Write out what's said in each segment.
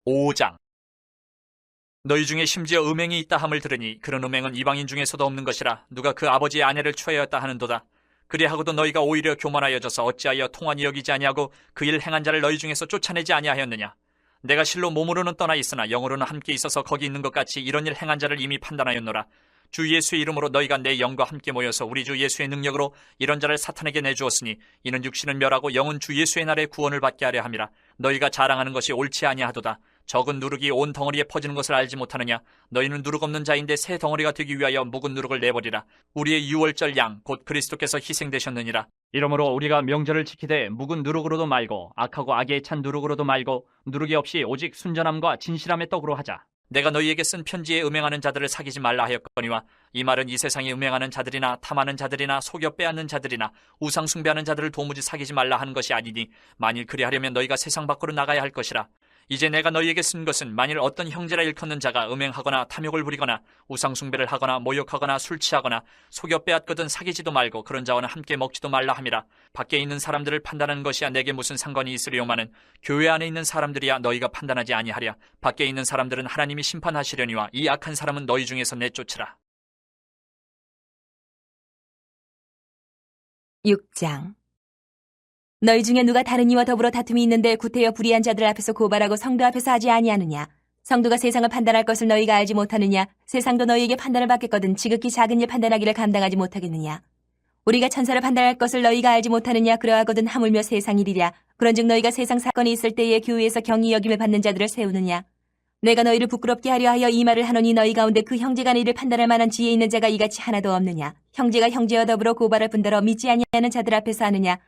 5장. 너희 중에 심지어 음행이 있다 함을 들으니 그런 음행은 이방인 중에서도 없는 것이라 누가 그 아버지의 아내를 취하였다 하는도다. 그리하고도 너희가 오히려 교만하여져서 어찌하여 통한이 여기지 아니하고 그 일 행한 자를 너희 중에서 쫓아내지 아니하였느냐. 내가 실로 몸으로는 떠나 있으나 영으로는 함께 있어서 거기 있는 것 같이 이런 일 행한 자를 이미 판단하였노라. 주 예수의 이름으로 너희가 내 영과 함께 모여서 우리 주 예수의 능력으로 이런 자를 사탄에게 내주었으니 이는 육신은 멸하고 영은 주 예수의 날에 구원을 받게 하려 함이라. 너희가 자랑하는 것이 옳지 아니하도다. 적은 누룩이 온 덩어리에 퍼지는 것을 알지 못하느냐. 너희는 누룩 없는 자인데 새 덩어리가 되기 위하여 묵은 누룩을 내버리라. 우리의 유월절 양 곧 그리스도께서 희생되셨느니라. 이러므로 우리가 명절을 지키되 묵은 누룩으로도 말고 악하고 악에 찬 누룩으로도 말고 누룩이 없이 오직 순전함과 진실함의 떡으로 하자. 내가 너희에게 쓴 편지에 음행하는 자들을 사귀지 말라 하였거니와 이 말은 이 세상에 음행하는 자들이나 탐하는 자들이나 속여 빼앗는 자들이나 우상 숭배하는 자들을 도무지 사귀지 말라 하는 것이 아니니 만일 그리하려면 너희가 세상 밖으로 나가야 할 것이라. 이제 내가 너희에게 쓴 것은 만일 어떤 형제라 일컫는 자가 음행하거나 탐욕을 부리거나 우상 숭배를 하거나 모욕하거나 술 취하거나 속여 빼앗거든 사귀지도 말고 그런 자와는 함께 먹지도 말라 함이라. 밖에 있는 사람들을 판단하는 것이야 내게 무슨 상관이 있으리요마는 교회 안에 있는 사람들이야 너희가 판단하지 아니하랴. 밖에 있는 사람들은 하나님이 심판하시려니와 이 악한 사람은 너희 중에서 내쫓으라. 6장. 너희 중에 누가 다른 이와 더불어 다툼이 있는데 구태여 불의한 자들 앞에서 고발하고 성도 앞에서 하지 아니하느냐. 성도가 세상을 판단할 것을 너희가 알지 못하느냐. 세상도 너희에게 판단을 받겠거든 지극히 작은 일 판단하기를 감당하지 못하겠느냐. 우리가 천사를 판단할 것을 너희가 알지 못하느냐. 그러하거든 하물며 세상 일이랴. 그런즉 너희가 세상 사건이 있을 때에 교회에서 경히 여김을 받는 자들을 세우느냐. 내가 너희를 부끄럽게 하려 하여 이 말을 하노니 너희 가운데 그 형제간의 일을 판단할 만한 지혜 있는 자가 이같이 하나도 없느냐. 형제가 형제와 더불어 고발할 뿐더러 믿지 아니하는 자들 앞에서 하느냐.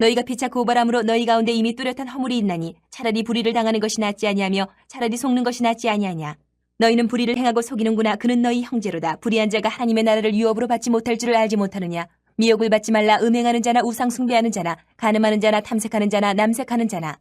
너희가 피차 고발함으로 너희 가운데 이미 뚜렷한 허물이 있나니 차라리 불의를 당하는 것이 낫지 아니하며 차라리 속는 것이 낫지 아니하냐. 너희는 불의를 행하고 속이는구나. 그는 너희 형제로다. 불의한 자가 하나님의 나라를 유업으로 받지 못할 줄을 알지 못하느냐. 미혹을 받지 말라. 음행하는 자나 우상 숭배하는 자나 간음하는 자나 탐색하는 자나 남색하는 자나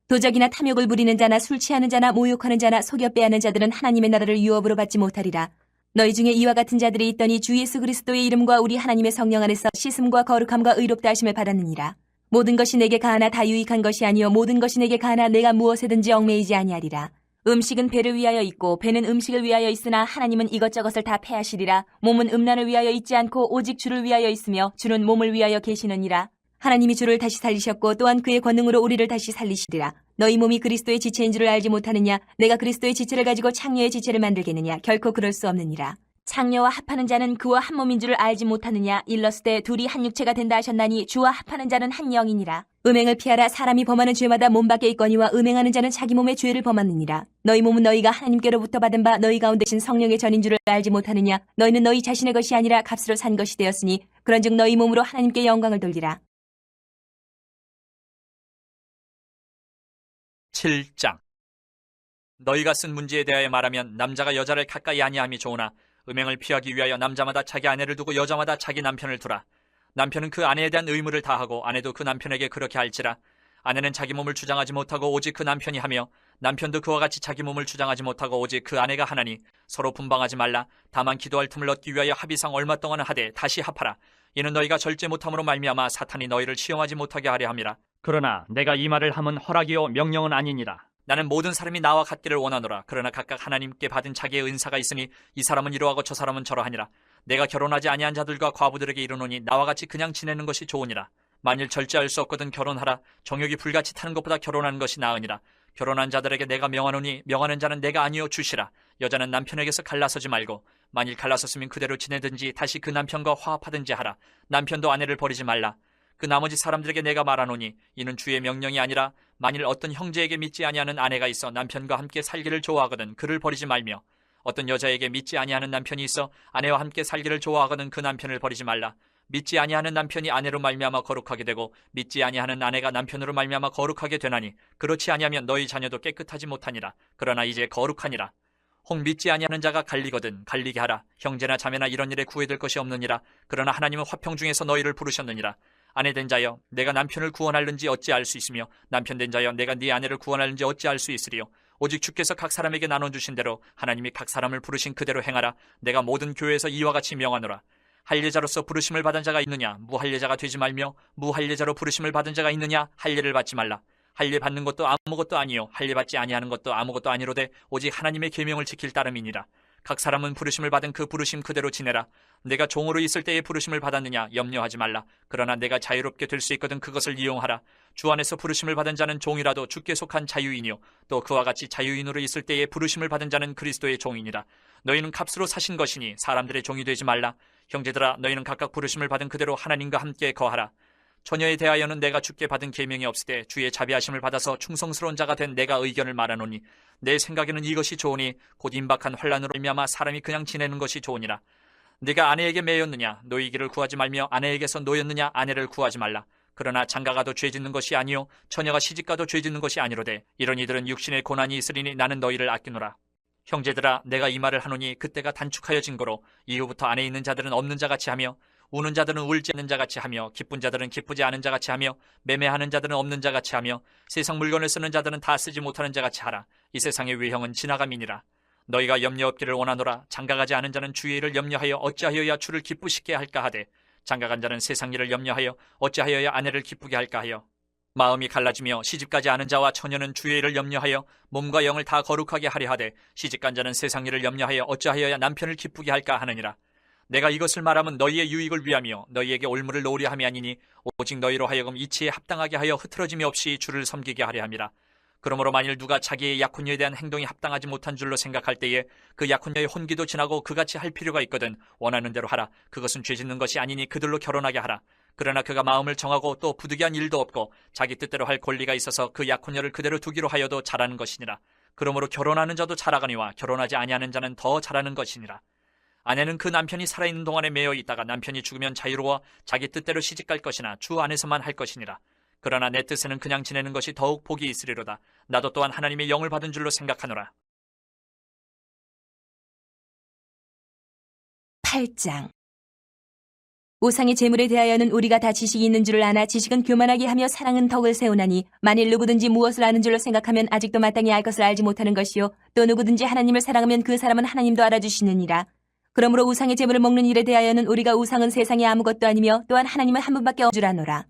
도적이나 탐욕을 부리는 자나 술 취하는 자나 모욕하는 자나 속여 빼앗는 자들은 하나님의 나라를 유업으로 받지 못하리라. 너희 중에 이와 같은 자들이 있더니 주 예수 그리스도의 이름과 우리 하나님의 성령 안에서 씻음과 거룩함과 의롭다 하심을 받았느니라. 모든 것이 내게 가하나 다 유익한 것이 아니요 모든 것이 내게 가하나 내가 무엇에든지 얽매이지 아니하리라. 음식은 배를 위하여 있고 배는 음식을 위하여 있으나 하나님은 이것저것을 다 패하시리라. 몸은 음란을 위하여 있지 않고 오직 주를 위하여 있으며 주는 몸을 위하여 계시느니라. 하나님이 주를 다시 살리셨고 또한 그의 권능으로 우리를 다시 살리시리라. 너희 몸이 그리스도의 지체인 줄을 알지 못하느냐. 내가 그리스도의 지체를 가지고 창녀의 지체를 만들겠느냐. 결코 그럴 수 없느니라. 창녀와 합하는 자는 그와 한 몸인 줄을 알지 못하느냐. 일렀으되 둘이 한 육체가 된다 하셨나니 주와 합하는 자는 한 영이니라. 음행을 피하라. 사람이 범하는 죄마다 몸 밖에 있거니와 음행하는 자는 자기 몸의 죄를 범하느니라. 너희 몸은 너희가 하나님께로부터 받은 바 너희 가운데 신 성령의 전인 줄을 알지 못하느냐. 너희는 너희 자신의 것이 아니라 값으로 산 것이 되었으니 그런즉 너희 몸으로 하나님께 영광을 돌리라. 7장. 너희가 쓴 문제에 대하여 말하면 남자가 여자를 가까이 아니함이 좋으나 음행을 피하기 위하여 남자마다 자기 아내를 두고 여자마다 자기 남편을 두라. 남편은 그 아내에 대한 의무를 다하고 아내도 그 남편에게 그렇게 할지라. 아내는 자기 몸을 주장하지 못하고 오직 그 남편이 하며 남편도 그와 같이 자기 몸을 주장하지 못하고 오직 그 아내가 하나니 서로 분방하지 말라. 다만 기도할 틈을 얻기 위하여 합의상 얼마 동안은 하되 다시 합하라. 이는 너희가 절제 못함으로 말미암아 사탄이 너희를 시험하지 못하게 하려 함이라. 그러나 내가 이 말을 함은 허락이요 명령은 아니니라. 나는 모든 사람이 나와 같기를 원하노라. 그러나 각각 하나님께 받은 자기의 은사가 있으니 이 사람은 이러하고 저 사람은 저러하니라. 내가 결혼하지 아니한 자들과 과부들에게 이르노니 나와 같이 그냥 지내는 것이 좋으니라. 만일 절제할 수 없거든 결혼하라. 정욕이 불같이 타는 것보다 결혼하는 것이 나으니라. 결혼한 자들에게 내가 명하노니 명하는 자는 내가 아니요 주시라. 여자는 남편에게서 갈라서지 말고 만일 갈라섰으면 그대로 지내든지 다시 그 남편과 화합하든지 하라. 남편도 아내를 버리지 말라. 그 나머지 사람들에게 내가 말하노니 이는 주의 명령이 아니라 만일 어떤 형제에게 믿지 아니하는 아내가 있어 남편과 함께 살기를 좋아하거든 그를 버리지 말며 어떤 여자에게 믿지 아니하는 남편이 있어 아내와 함께 살기를 좋아하거든 그 남편을 버리지 말라. 믿지 아니하는 남편이 아내로 말미암아 거룩하게 되고 믿지 아니하는 아내가 남편으로 말미암아 거룩하게 되나니 그렇지 아니하면 너희 자녀도 깨끗하지 못하니라. 그러나 이제 거룩하니라. 혹 믿지 아니하는 자가 갈리거든 갈리게 하라. 형제나 자매나 이런 일에 구애될 것이 없느니라. 그러나 하나님은 화평 중에서 너희를 부르셨느니라. 아내 된 자여 내가 남편을 구원하는지 어찌 알 수 있으며 남편 된 자여 내가 네 아내를 구원하는지 어찌 알 수 있으리요. 오직 주께서 각 사람에게 나눠주신 대로 하나님이 각 사람을 부르신 그대로 행하라. 내가 모든 교회에서 이와 같이 명하노라. 할례자로서 부르심을 받은 자가 있느냐 무할례자가 되지 말며 무할례자로 부르심을 받은 자가 있느냐 할례를 받지 말라. 할례 받는 것도 아무것도 아니요 할례 받지 아니하는 것도 아무것도 아니로되 오직 하나님의 계명을 지킬 따름이니라. 각 사람은 부르심을 받은 그 부르심 그대로 지내라. 내가 종으로 있을 때에 부르심을 받았느냐 염려하지 말라. 그러나 내가 자유롭게 될 수 있거든 그것을 이용하라. 주 안에서 부르심을 받은 자는 종이라도 주께 속한 자유인이요 또 그와 같이 자유인으로 있을 때에 부르심을 받은 자는 그리스도의 종이니라. 너희는 값으로 사신 것이니 사람들의 종이 되지 말라. 형제들아 너희는 각각 부르심을 받은 그대로 하나님과 함께 거하라. 처녀에 대하여는 내가 주께 받은 계명이 없으되 주의 자비하심을 받아서 충성스러운 자가 된 내가 의견을 말하노니 내 생각에는 이것이 좋으니 곧 임박한 환난으로 말미암아 사람이 그냥 지내는 것이 좋으니라. 네가 아내에게 매였느냐 노이기를 구하지 말며 아내에게서 노였느냐 아내를 구하지 말라. 그러나 장가가도 죄짓는 것이 아니요 처녀가 시집가도 죄짓는 것이 아니로되 이런 이들은 육신의 고난이 있으리니 나는 너희를 아끼노라. 형제들아 내가 이 말을 하노니 그때가 단축하여진 거로 이후부터 안에 있는 자들은 없는 자같이 하며 우는 자들은 울지 않는 자같이 하며 기쁜 자들은 기쁘지 않은 자같이 하며 매매하는 자들은 없는 자같이 하며 세상 물건을 쓰는 자들은 다 쓰지 못하는 자같이 하라. 이 세상의 외형은 지나감이니라. 너희가 염려 없기를 원하노라. 장가가지 않은 자는 주의 일을 염려하여 어찌하여야 주를 기쁘시게 할까 하되 장가간 자는 세상 일을 염려하여 어찌하여야 아내를 기쁘게 할까 하여 마음이 갈라지며 시집가지 않은 자와 처녀는 주의 일을 염려하여 몸과 영을 다 거룩하게 하려 하되 시집간 자는 세상 일을 염려하여 어찌하여야 남편을 기쁘게 할까 하느니라. 내가 이것을 말하면 너희의 유익을 위하며 너희에게 올무를 놓으려 함이 아니니 오직 너희로 하여금 이치에 합당하게 하여 흐트러짐이 없이 주를 섬기게 하려 함이라. 그러므로 만일 누가 자기의 약혼녀에 대한 행동이 합당하지 못한 줄로 생각할 때에 그 약혼녀의 혼기도 지나고 그같이 할 필요가 있거든 원하는 대로 하라. 그것은 죄짓는 것이 아니니 그들로 결혼하게 하라. 그러나 그가 마음을 정하고 또 부득이한 일도 없고 자기 뜻대로 할 권리가 있어서 그 약혼녀를 그대로 두기로 하여도 잘하는 것이니라. 그러므로 결혼하는 자도 잘하거니와 결혼하지 아니하는 자는 더 잘하는 것이니라. 아내는 그 남편이 살아있는 동안에 매여 있다가 남편이 죽으면 자유로워 자기 뜻대로 시집갈 것이나 주 안에서만 할 것이니라. 그러나 내 뜻에는 그냥 지내는 것이 더욱 복이 있으리로다. 나도 또한 하나님의 영을 받은 줄로 생각하노라. 8장 우상의 재물에 대하여는 우리가 다 지식이 있는 줄을 아나 지식은 교만하게 하며 사랑은 덕을 세우나니 만일 누구든지 무엇을 아는 줄로 생각하면 아직도 마땅히 알 것을 알지 못하는 것이요 또 누구든지 하나님을 사랑하면 그 사람은 하나님도 알아주시느니라. 그러므로 우상의 재물을 먹는 일에 대하여는 우리가 우상은 세상에 아무것도 아니며 또한 하나님은 한 분밖에 없는 줄 아노라.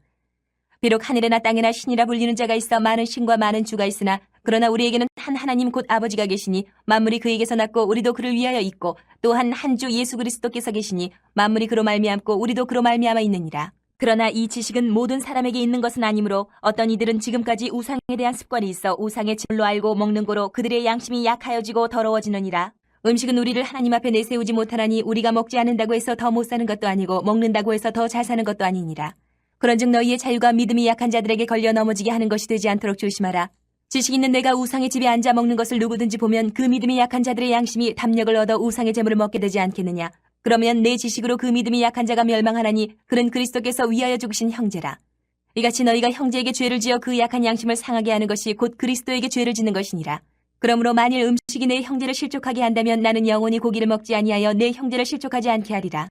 비록 하늘에나 땅에나 신이라 불리는 자가 있어 많은 신과 많은 주가 있으나 그러나 우리에게는 한 하나님 곧 아버지가 계시니 만물이 그에게서 났고 우리도 그를 위하여 있고 또한 한 주 예수 그리스도께서 계시니 만물이 그로 말미암고 우리도 그로 말미암아 있느니라. 그러나 이 지식은 모든 사람에게 있는 것은 아니므로 어떤 이들은 지금까지 우상에 대한 습관이 있어 우상의 재물로 알고 먹는 고로 그들의 양심이 약하여지고 더러워지느니라. 음식은 우리를 하나님 앞에 내세우지 못하나니 우리가 먹지 않는다고 해서 더 못 사는 것도 아니고 먹는다고 해서 더 잘 사는 것도 아니니라. 그런즉 너희의 자유가 믿음이 약한 자들에게 걸려 넘어지게 하는 것이 되지 않도록 조심하라. 지식 있는 내가 우상의 집에 앉아 먹는 것을 누구든지 보면 그 믿음이 약한 자들의 양심이 담력을 얻어 우상의 재물을 먹게 되지 않겠느냐. 그러면 내 지식으로 그 믿음이 약한 자가 멸망하나니 그는 그리스도께서 위하여 죽으신 형제라. 이같이 너희가 형제에게 죄를 지어 그 약한 양심을 상하게 하는 것이 곧 그리스도에게 죄를 짓는 것이니라. 그러므로 만일 음식이 내 형제를 실족하게 한다면 나는 영원히 고기를 먹지 아니하여 내 형제를 실족하지 않게 하리라.